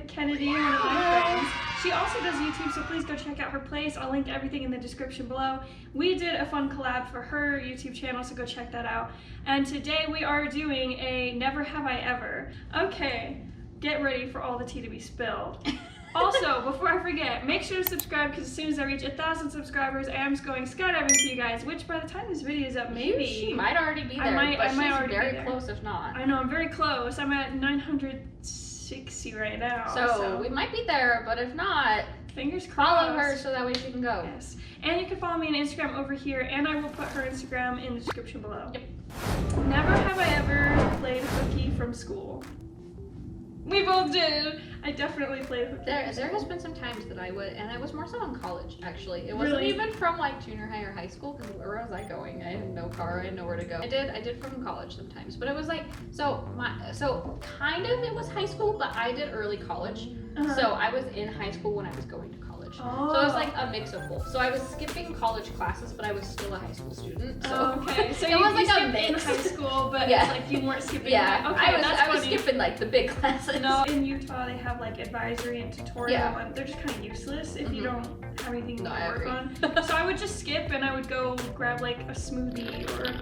Kennedy, one of my friends. She also does YouTube, so please go check out her place. I'll link everything in the description below. We did a fun collab for her YouTube channel, so go check that out. And today we are doing a Never Have I Ever. Okay, get ready for all the tea to be spilled. Also, before I forget, make sure to subscribe because as soon as I reach 1,000 subscribers, I am just going skydiving for you guys, which by the time this video is up, maybe... She might already be there, I might already very close if not. I know, I'm very close. I'm at 960 right now. So we might be there, but if not, fingers crossed. Follow her so that way she can go. Yes. And you can follow me on Instagram over here, and I will put her Instagram in the description below. Yep. Never have I ever played hooky from school. We both did. I definitely played hooky. There has been some times that I would, and I was more so in college actually. It wasn't Really? even from like junior high or high school because where was I going? I had no car. I had nowhere to go. I did from college sometimes, but it was like so kind of it was high school, but I did early college. So I was in high school when I was going to college. Oh. So it was like a mix of both. So I was skipping college classes, but I was still a high school student. So okay. So it was like a mix in mix. high school, but Yeah. it's like you weren't skipping. Yeah. Okay, I was skipping like the big classes. No, in Utah they have like advisory and tutorial, and they're just kind of useless if you don't have anything to work on. So I would just skip and I would go grab like a smoothie or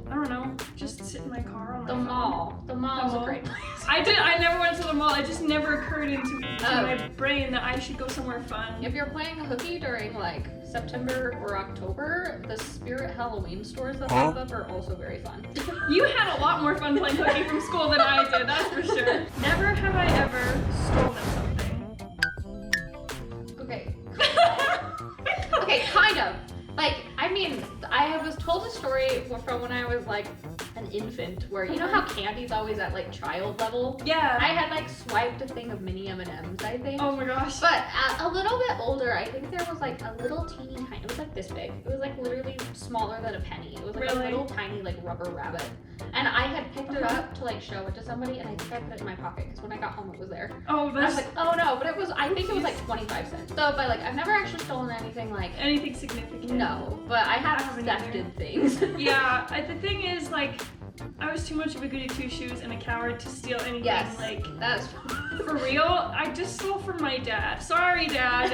I don't know, just sit in my car on my phone. The mall is a great place. I never went to the mall. It just never occurred into my brain that I should go somewhere fun. If you're playing hooky during like September or October, the Spirit Halloween stores that pop up are also very fun. You had a lot more fun playing hooky from school than I did, that's for sure. Never have I ever stolen something. Okay. Okay, kind of. Like, I mean, I was told a story from when I was like an infant where, you know how candy's always at like child level? Yeah. I had like swiped a thing of mini M&Ms, I think. Oh my gosh. But a little bit older, I think there was like a little teeny tiny, it was like this big. It was like literally smaller than a penny. It was like a little tiny like rubber rabbit. And I had picked it up to like show it to somebody and I think I put it in my pocket because when I got home it was there. Oh, I was like, oh no, but it was, I think it was like 25 cents. So, but like, I've never actually stolen anything like... Anything significant? No, but I have thefted things. Yeah, the thing is like, I was too much of a goody two-shoes and a coward to steal anything. Yes, like that's for real. I just stole from my dad. Sorry, Dad.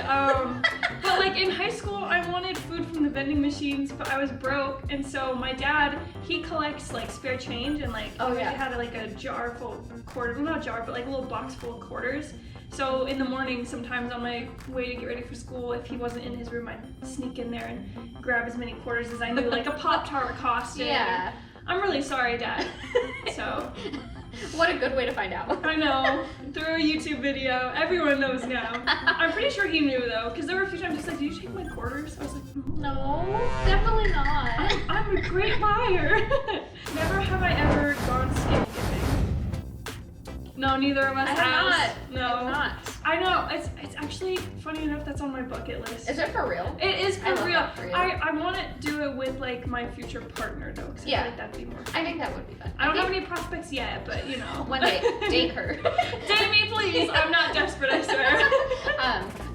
But like in high school, I wanted food from the vending machines, but I was broke, and so my dad, he collects like spare change and like he had like a jar full of quarters, well, not a jar, but like a little box full of quarters. So in the morning, sometimes on my way to get ready for school, if he wasn't in his room, I'd sneak in there and grab as many quarters as I knew, like a Pop-Tart costed. Yeah. I'm really sorry, Dad. So. What a good way to find out. I know, through a YouTube video. Everyone knows now. I'm pretty sure he knew though, because there were a few times he's like, "Did you take my quarters?" I was like, "No, definitely not. I'm a great liar." Never have I ever gone skinny dipping. No, neither of us has. No. I have not. I know, it's actually, funny enough, that's on my bucket list. Is it for real? It is for real. That for real. I want to do it with like my future partner though, because I feel like that'd be more fun. I think that would be fun. I don't have any prospects yet, but you know. One day, date her. Date me, please. I'm not desperate, I swear.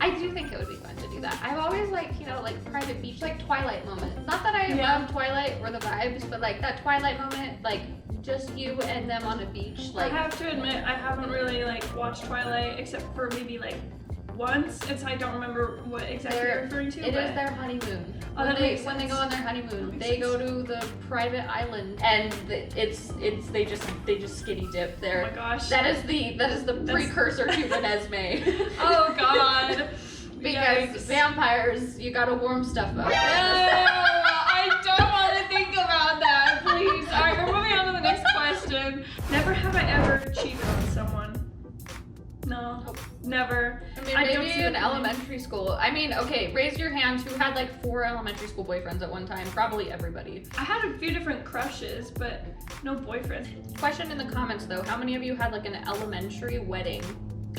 I do think it would be fun to do that. I've always like, you know, like private beach, like Twilight moment. Not that I love Twilight or the vibes, but like that Twilight moment, like just you and them on a beach. Like, I have to admit, I haven't really like watched Twilight except for maybe like once, and so I don't remember what exactly you're referring to. It is their honeymoon. Oh, when they go on their honeymoon, they go to the private island, and they just skinny dip there. Oh my gosh. That is the precursor to Renesmee. Oh God. Because vampires, you gotta warm stuff up. I don't want to think about that, please. All right, we're moving on to the next question. Never have I ever cheated on someone. No, never. I mean, maybe in elementary school. I mean, okay, raise your hands who had like 4 elementary school boyfriends at one time. Probably everybody. I had a few different crushes, but no boyfriend. Question in the comments though, how many of you had like an elementary wedding?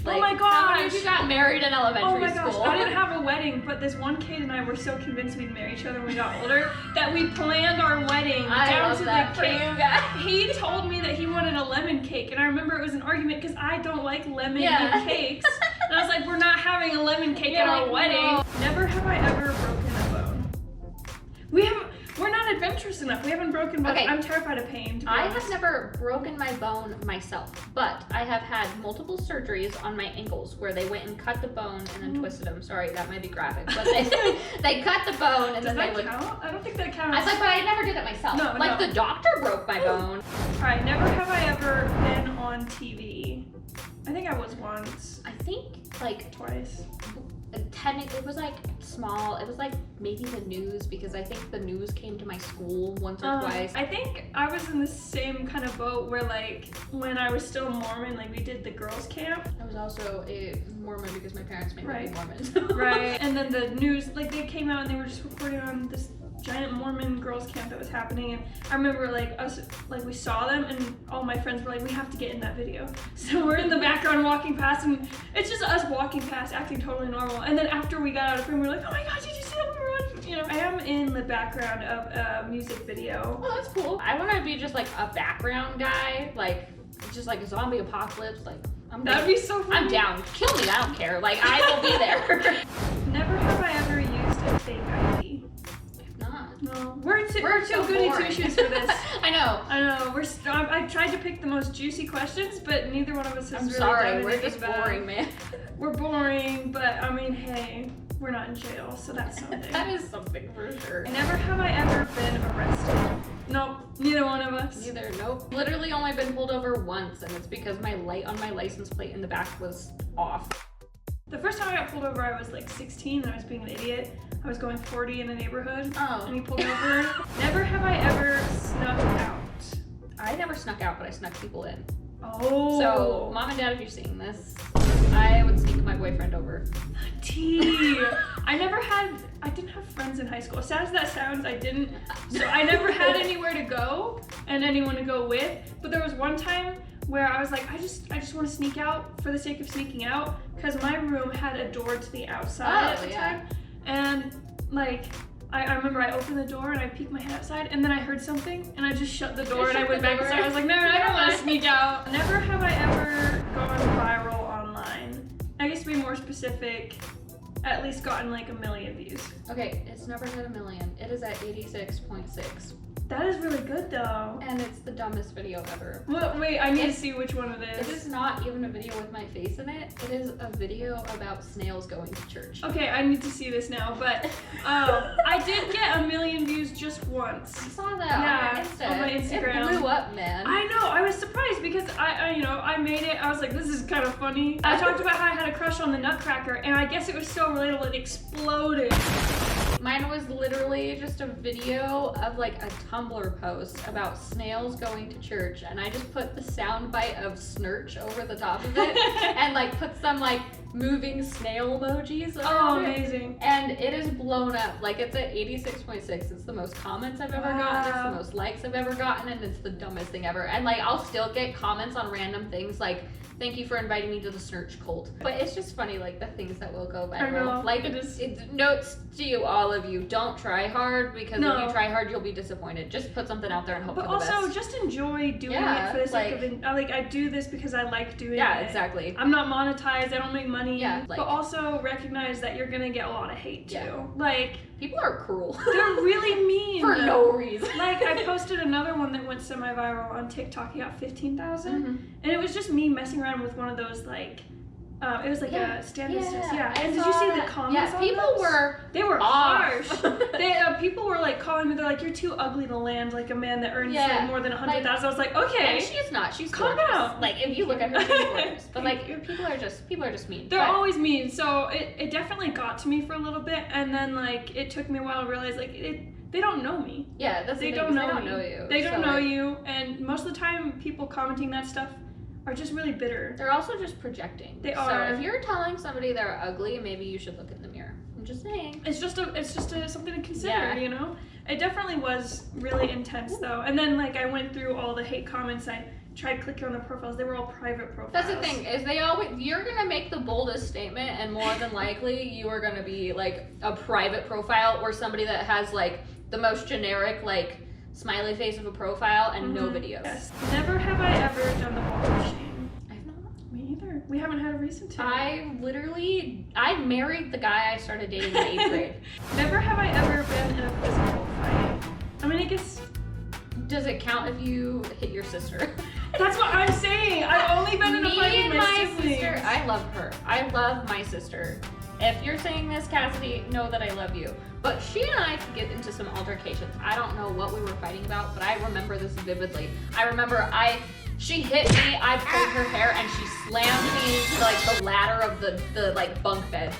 Like, oh my gosh! How many of you got married in elementary school? Oh my gosh, I didn't have a wedding, but this one kid and I were so convinced we'd marry each other when we got older that we planned our wedding down to the cake. He told me that he wanted a lemon cake, and I remember it was an argument because I don't like lemon in cakes. And I was like, we're not having a lemon cake at our wedding. No. Never have I ever broken a bone. We're not a adventurous enough. We haven't broken bones. Okay. I'm terrified of pain, to be I honest. have never broken my bone myself, but I have had multiple surgeries on my ankles where they went and cut the bone and then twisted them. Sorry, that might be graphic, but they cut the bone and Does then they that would. count? I don't think that counts. I was like, but I never did it myself. No, like no. the doctor broke my bone. Alright, never have I ever been on TV. I think I was once. I think like Twice. technically it was like small. It was like maybe the news because I think the news came to my school once or twice. I think I was in the same kind of boat where like when I was still Mormon, like we did the girls camp. I was also a Mormon because my parents made me be Mormon. Right. And then the news, like they came out and they were just reporting on this giant Mormon girls camp that was happening, and I remember like us, like we saw them and all my friends were like, we have to get in that video. So we're in the background walking past and it's just us walking past acting totally normal, and then after we got out of frame we were like, oh my god, did you see that we were on? You know, I am in the background of a music video. Oh, that's cool. I want to be just like a background guy, like just like a zombie apocalypse, like That'd be so funny. I'm down. Kill me, I don't care. Like I will be there. Never have I ever used a fake ID. Not. No, we're too so goody boring. two shoes for this. I know. I know. I tried to pick the most juicy questions, but neither one of us has I'm really sorry, done we're anything just bad. boring, man. We're boring, but I mean, hey, we're not in jail, so that's something. That is something for sure. Never have I ever been arrested. Nope, neither one of us. Neither, nope. Literally only been pulled over once, and it's because my light on my license plate in the back was off. The first time I got pulled over, I was like 16 and I was being an idiot. I was going 40 in a neighborhood, and he pulled me over. Never have I ever snuck out. I never snuck out, but I snuck people in. Oh. So, mom and dad, if you're seeing this, I would sneak my boyfriend over. Tea. I didn't have friends in high school. As sad as that sounds, I didn't. So I never had anywhere to go and anyone to go with. But there was one time where I was like, I just want to sneak out for the sake of sneaking out, because my room had a door to the outside at the time. And like, I remember I opened the door and I peeked my head outside and then I heard something and I just shut the door and I went back inside. I was like, no, I don't want to sneak out. Never have I ever gone viral online. I guess to be more specific, at least gotten like 1 million views. Okay, it's never hit 1 million. It is at 86.6. That is really good though. And it's the dumbest video ever. Well, wait, I need to see which one it It is. is not even a video with my face in it. It is a video about snails going to church. Okay, I need to see this now, but I did get 1 million views just once. I saw that on my Instagram. It blew up, man. I know, I was surprised because I made it, I was like, this is kind of funny. I talked about how I had a crush on the Nutcracker, and I guess it was so relatable, it exploded. Mine was literally just a video of like a Tumblr post about snails going to church, and I just put the soundbite of Snurch over the top of it and like put some like moving snail emojis around it. Amazing. And it is blown up. Like it's at 86.6. It's the most comments I've ever gotten. It's the most likes I've ever gotten, and it's the dumbest thing ever. And like I'll still get comments on random things like, thank you for inviting me to the Snurch cult. But it's just funny, like the things that will go viral. I know. Like It's notes to you, all of you, don't try hard, because No. if you try hard, you'll be disappointed. Just put something out there and hope But for the best. also, just enjoy doing Yeah, it for the sake like- of it. I do this because I like doing it. Yeah, exactly. I'm not monetized, I don't make money. Yeah, like- but also recognize that you're gonna get a lot of hate too. Yeah. Like, People are cruel. they're really mean. For no reason. Like, I posted another one that went semi-viral on TikTok. He got 15,000. Mhm. And it was just me messing around with one of those, like, it was like a stand-up sticks. Yeah. I And did saw you see the that. comments Yeah, on people those? They were off. harsh. People were like calling me. They're like, "You're too ugly to land like a man that earns Yeah, like more than 100,000." I was like, "Okay." And she's not. She's Calm gorgeous. down. Like if you look at her, she's gorgeous. But like people are just mean. They're But- always mean. So it definitely got to me for a little bit, and then like it took me a while to realize like they don't know me. Yeah, that's They the thing, don't is know they don't me. know you. They don't So, know like, you, and most of the time, people commenting that stuff are just really bitter. They're also just projecting. They So are. if you're telling somebody they're ugly, maybe you should look in the mirror. I'm just saying. It's just something to consider, Yeah. you know. It definitely was really intense though, and then like I went through all the hate comments. I tried clicking on the profiles. They were all private profiles. That's the thing, is you're gonna make the boldest statement, and more than likely you are gonna be like a private profile or somebody that has like the most generic like smiley face of a profile and no videos. Yes. Never have I ever done the walk of shame. I've not. Me either. We haven't had a reason to. I married the guy I started dating in 8th grade. Never have I ever been in a physical fight. I mean, I guess. Does it count if you hit your sister? That's what I'm saying. I've only been in a fight with my siblings. Sister, I love her. I love my sister. If you're saying this, Cassidy, know that I love you. But she and I could get into some altercations. I don't know what we were fighting about, but I remember this vividly. I remember she hit me, I pulled her hair, and she slammed me to like the ladder of the like bunk bed.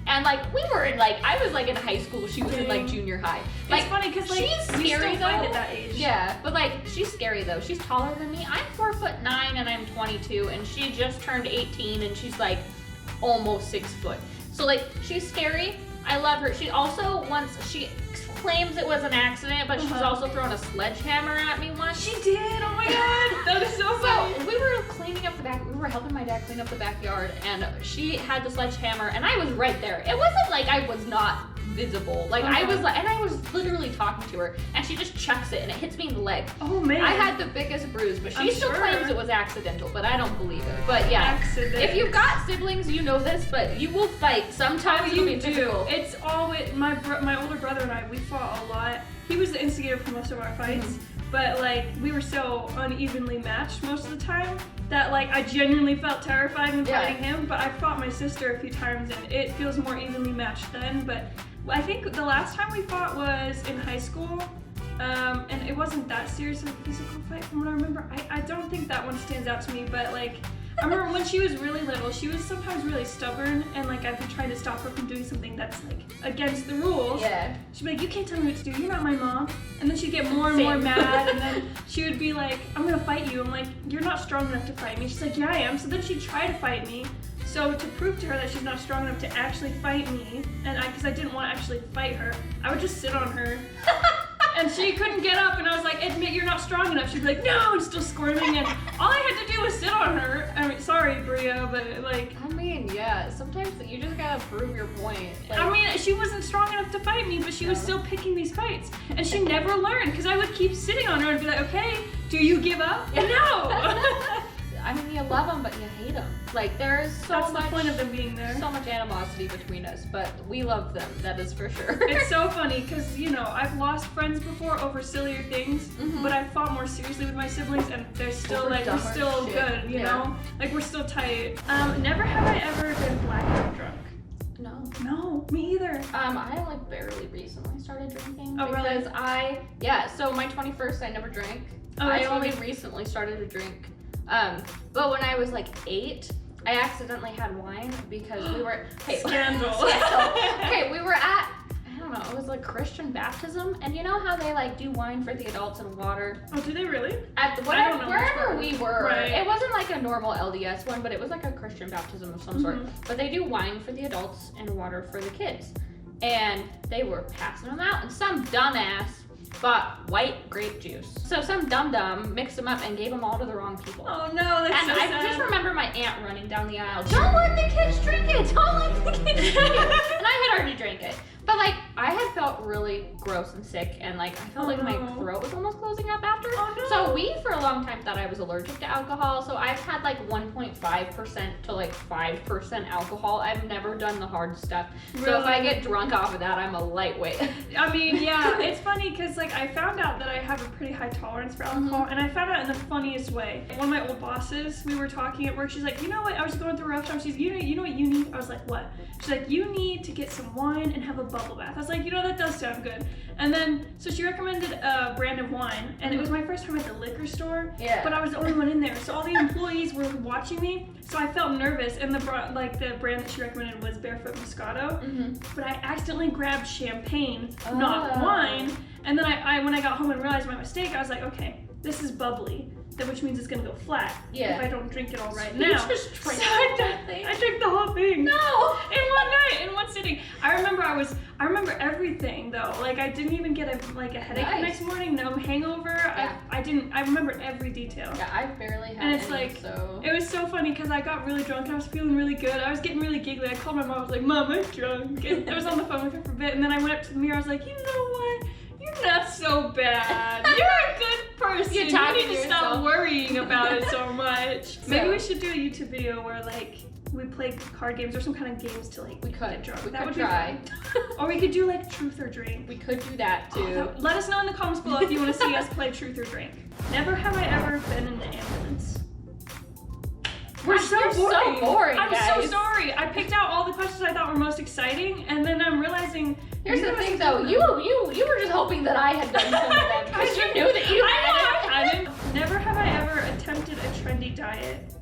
And like we were in like, I was like in high school, she was in like junior high. Like, it's funny because like she's scary though. At that age. Yeah, but like she's scary though. She's taller than me. I'm 4'9" and I'm 22, and she just turned 18 and she's like almost 6 foot. So like she's scary. I love her. She also she claims it was an accident, but she's also thrown a sledgehammer at me once. She did. Oh my god, that is so funny. So we were cleaning up the back. We were helping my dad clean up the backyard, and she had the sledgehammer, and I was right there. It wasn't like I was not visible. Like I was like, and I was literally talking to her, and she just chucks it, and it hits me in the leg. Oh man. I had the biggest bruise, but she still claims it was accidental, but I don't believe it. But yeah, accident. If you've got siblings, you know this, but you will fight. Sometimes it'll be difficult. It's always my older brother and I. We fought a lot. He was the instigator for most of our fights, but like we were so unevenly matched most of the time that like I genuinely felt terrified when fighting him. But I fought my sister a few times, and it feels more evenly matched then. But I think the last time we fought was in high school, and it wasn't that serious of a physical fight from what I remember. I don't think that one stands out to me, but like, I remember when she was really little, she was sometimes really stubborn, and like I'd be trying to stop her from doing something that's like against the rules. Yeah. She'd be like, you can't tell me what to do, you're not my mom. And then she'd get more and more mad, and then she would be like, I'm gonna fight you. I'm like, you're not strong enough to fight me. She's like, yeah, I am. So then she'd try to fight me. So to prove to her that she's not strong enough to actually fight me, and because I didn't want to actually fight her, I would just sit on her. And she couldn't get up, and I was like, admit you're not strong enough. She'd be like, no, and still squirming, and all I had to do was sit on her. I mean, sorry, Bria, but like... I mean, yeah, sometimes you just gotta prove your point. Like, I mean, she wasn't strong enough to fight me, but she was still picking these fights. And she never learned, because I would keep sitting on her and be like, okay, do you give up? And no! I mean, you love them, but you hate them. Like, there is That's the point of them being there. So much animosity between us, but we love them, that is for sure. It's so funny, because, you know, I've lost friends before over sillier things, but I've fought more seriously with my siblings, and they're still, like, we're still good, you know? Like, we're still tight. Never have I ever been blackout drunk. No. No, me either. I like barely recently started drinking. Oh, because really? So my 21st, I never drank. Oh, I only recently started to drink. But when I was like 8, I accidentally had wine because we were Scandal. Okay, we were at, I don't know, it was like Christian baptism, and you know how they like do wine for the adults and water? Oh, do they really? At wherever we were. Right. It wasn't like a normal LDS one, but it was like a Christian baptism of some sort. But they do wine for the adults and water for the kids. And they were passing them out, and some dumbass bought white grape juice. So some dum-dum mixed them up and gave them all to the wrong people. Oh no, that's and so I sad. just remember my aunt running down the aisle, don't let the kids drink it, don't let the kids drink it. And I had already drank it. But like, I had felt really gross and sick, and like, I felt like my throat was almost closing up after. Oh, no. So we, for a long time, thought I was allergic to alcohol, so I've had like 1.5% to like 5% alcohol. I've never done the hard stuff. Really? So if I get drunk off of that, I'm a lightweight. I mean, yeah, it's funny because like I found out that I have a pretty high tolerance for alcohol, and I found out in the funniest way. One of my old bosses, we were talking at work, she's like, you know what, I was going through a rough time, she's, you know what you need? I was like, what? She's like, you need to get some wine and have a bubble bath. I was like, you know, that does sound good. And then, so she recommended a brand of wine, and it was my first time at the liquor store, but I was the only one in there, so all the employees were watching me, so I felt nervous, and the brand that she recommended was Barefoot Moscato, but I accidentally grabbed champagne, not wine, and then I when I got home and realized my mistake, I was like, okay, this is bubbly, which means it's gonna go flat if I don't drink it all right now. You just drank I drank the whole thing. No! In one night, in one sitting. I remember everything though. Like I didn't even get a headache the next morning, no hangover. Yeah. I remembered every detail. Yeah, I barely had and it's any, like, so. It was so funny because I got really drunk and I was feeling really good. I was getting really giggly. I called my mom, I was like, Mom, I'm drunk. And I was on the phone with her for a bit, and then I went up to the mirror, I was like, you know what? You're not so bad. You're a good person. You need to stop worrying about it so much. Maybe we should do a YouTube video where like we play card games or some kind of games to like get drunk. We That could would try. be fun. Or we could do like truth or drink. We could do that too. Let us know in the comments below if you want to see us play truth or drink. Never have I ever been in the ambulance. You're so boring, I'm guys. so sorry. I picked out all the questions I thought were most exciting, and then I'm realizing. Here's the thing, though. You were just hoping that I had done some of them because you knew that you I didn't. Never have I ever attempted a trendy diet.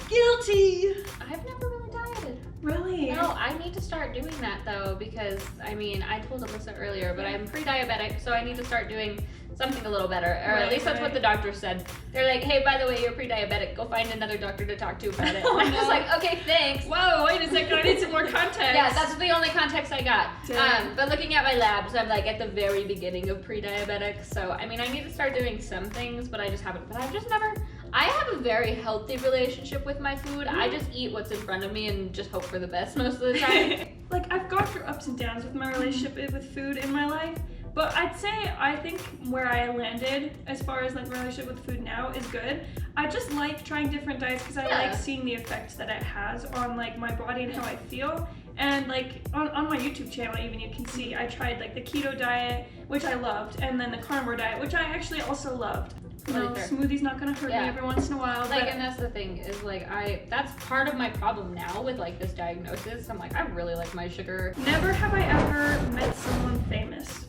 Guilty. I've never really dieted. Really? No, I need to start doing that though because I mean I told Alyssa earlier, but I'm pre-diabetic, so I need to start doing something a little better, or at least that's what the doctor said. They're like, hey, by the way, you're pre-diabetic. Go find another doctor to talk to about it. And I'm just like, okay, thanks. Whoa, wait a second. I need some more context. Yeah, that's the only context I got. Damn. But looking at my labs, I'm like at the very beginning of pre-diabetic. So I mean, I need to start doing some things, but I just haven't. But I've just never. I have a very healthy relationship with my food. I just eat what's in front of me and just hope for the best most of the time. Like I've gone through ups and downs with my relationship with food in my life. But I'd say I think where I landed as far as like my relationship with food now is good. I just like trying different diets because I like seeing the effects that it has on like my body and how I feel. And like on my YouTube channel even you can see I tried like the keto diet, which I loved, and then the carnivore diet, which I actually also loved. You know, smoothie's not gonna hurt me every once in a while. Like, and that's the thing is like that's part of my problem now with like this diagnosis. I'm like, I really like my sugar. Never have I ever met someone famous.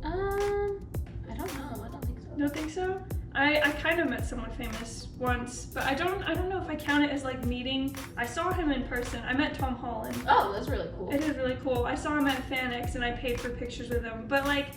I don't know. I don't think so. Don't think so? I kind of met someone famous once, but I don't know if I count it as like meeting. I saw him in person. I met Tom Holland. Oh, that's really cool. It is really cool. I saw him at FanX and I paid for pictures with him. But like,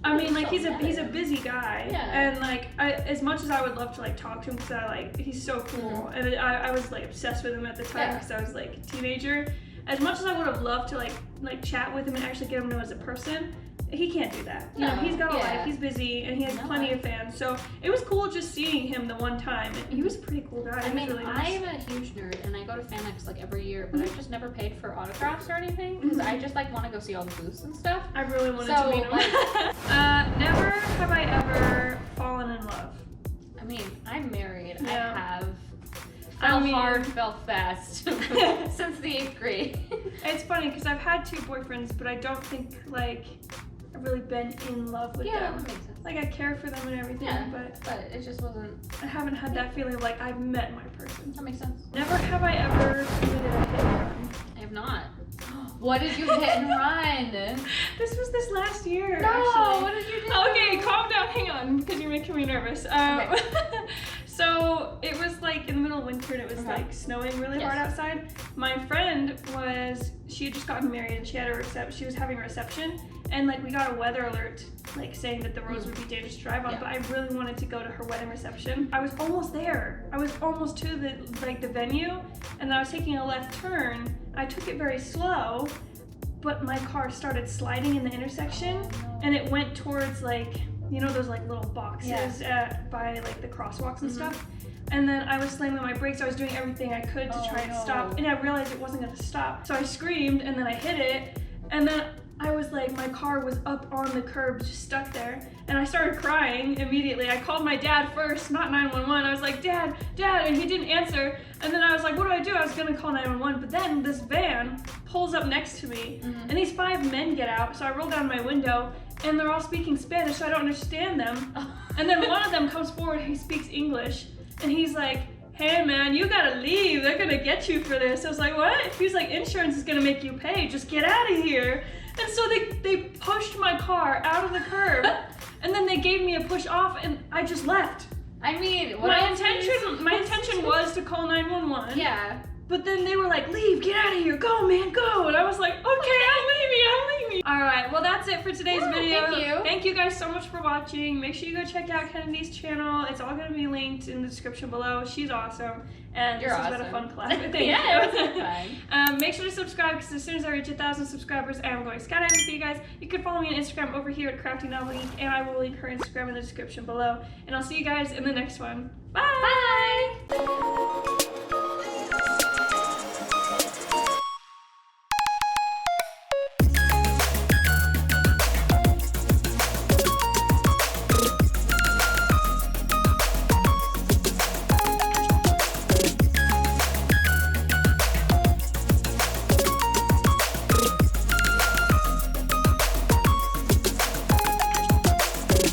I mean, like he's a busy guy, and like as much as I would love to like talk to him because he's so cool, and I was like obsessed with him at the time because I was like a teenager. As much as I would have loved to like chat with him and actually get him to know as a person, he can't do that. You know, he's got a life, he's busy, and he has plenty of fans. So it was cool just seeing him the one time. And he was a pretty cool guy. I mean, really nice. I'm a huge nerd, and I go to FanX like every year, but I've just never paid for autographs or anything because I just like want to go see all the booths and stuff. I really wanted to meet him. Never have I ever fallen in love. I mean, I'm married. I have. Fell hard, fell fast since the 8th grade. It's funny because I've had 2 boyfriends, but I don't think like I've really been in love with them. That makes sense. Like I care for them and everything, but it just wasn't. I haven't had that feeling of like I've met my person. That makes sense. Never have I ever committed a hit and run. I have not. What did you hit and run? This was this last year. No, actually. what did you do? Okay, calm down. Hang on, because you're making me nervous. So it was like in the middle of winter and it was like snowing really hard outside. My friend she had just gotten married and she had she was having a reception, and like we got a weather alert like saying that the roads would be dangerous to drive on, but I really wanted to go to her wedding reception. I was almost there. I was almost to the venue, and then I was taking a left turn. I took it very slow, but my car started sliding in the intersection and it went towards like, you know, those like little boxes by like the crosswalks and stuff. And then I was slamming my brakes. I was doing everything I could to try and stop, and I realized it wasn't gonna stop. So I screamed and then I hit it, and then I was like, my car was up on the curb, just stuck there. And I started crying immediately. I called my dad first, not 911. I was like, Dad, and he didn't answer. And then I was like, what do? I was gonna call 911, but then this van pulls up next to me, and these 5 men get out. So I roll down my window, and they're all speaking Spanish, so I don't understand them. And then one of them comes forward, he speaks English, and he's like, hey man, you gotta leave, they're gonna get you for this. I was like, what? He's like, insurance is gonna make you pay, just get out of here. And so they pushed my car out of the curb, and then they gave me a push off, and I just left. I mean, my intention was to call 911. Yeah. But then they were like, leave, get out of here, go man, go. And I was like, okay, I'm leaving. All right, well that's it for today's video. Thank you. Thank you guys so much for watching. Make sure you go check out Kennedy's channel. It's all gonna be linked in the description below. She's awesome. And this has been a fun collab. Thank you. It was fun. Make sure to subscribe because as soon as I reach 1,000 subscribers, I am going skydiving for you guys. You can follow me on Instagram over here at Crafty Novel Geek, and I will link her Instagram in the description below. And I'll see you guys in the next one. Bye! Bye!